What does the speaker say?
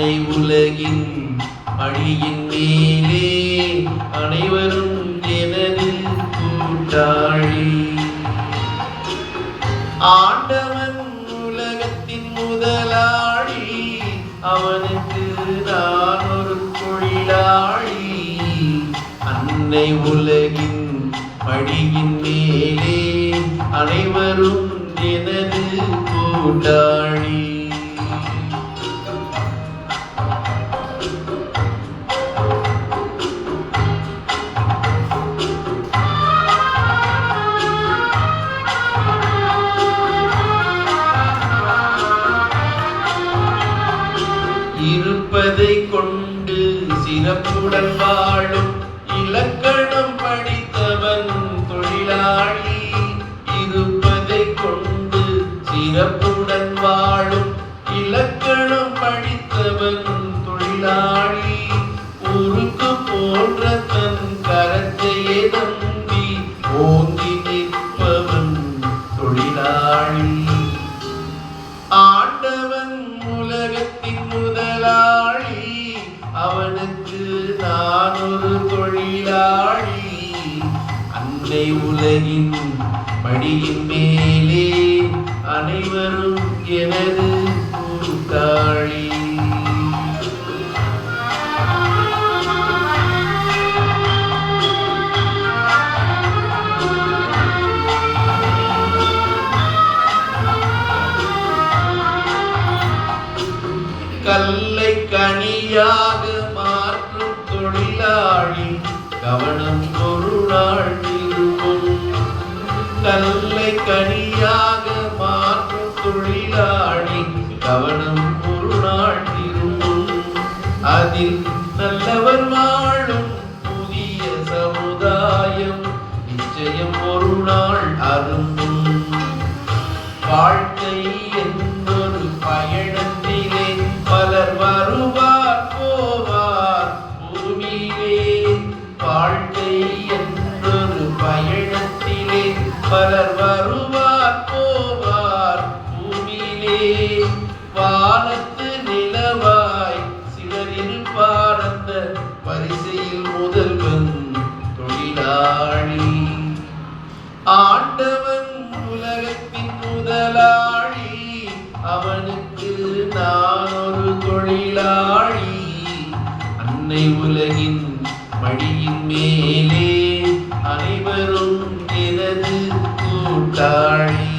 அன்னை உலகின் மடியின் மேலே அனைவரும் எனது கூட்டாளி. ஆண்டவன் உலகத்தின் முதலாளி, அவனுக்கு நான் ஒரு தொழிலாளி. அன்னை உலகின் மடியின் மேலே அனைவரும் எனது கூட்டாளி. இருப்பதை கொண்டு சிறப்புடன் வாழும் இலக்கணம் படித்தவன் தொழிலாளி. இருப்பதை கொண்டு சிறப்புடன் வாழும் இலக்கணம் படித்தவன் தொழிலாளி. உருக்கு போன்ற தன் கரத்தையே நம்பி ஓங்கி நிற்பவன் தொழிலாளி. ஆண்டவன் உலகத்தின் முதலாளி, அவனுக்கு நான் ஒரு தொழிலாளி. அன்னை உலகின் மடியின் மேலே அனைவரும் எனது கூட்டாளி. கல்லை கனியாக மாற்றும் தொழிலாளி, கவனம் ஒரு நாள் திரும்பும். கல்லை கனியாக மாற்றும் தொழிலாளி, கவனம் ஒரு நாள் திரும்பும். அதில் நல்லவர் வாழும் புதிய சமுதாயம் நிச்சயம் ஒரு நாள் அரும்பும். வாழ்க்கை என்பொரு பயணத்திலே பலர் வருவார் போவார் பூமியிலே. வாழ்க்கை என்றொரு பயணத்திலே பலர் வருவார் போவார் பூமியிலே. வானத்து நிலவாய் சிலர் இருப்பார் அந்த வரிசையில் முதல்வன் தொழிலாளி. ஆண்டவன் உலகத்தின் முதலாளி, அவனுக்கு நான் ஒரு தொழிலாளி. அன்னை உலகின் மடியின் மேலே அனைவரும் எனது கூட்டாளி.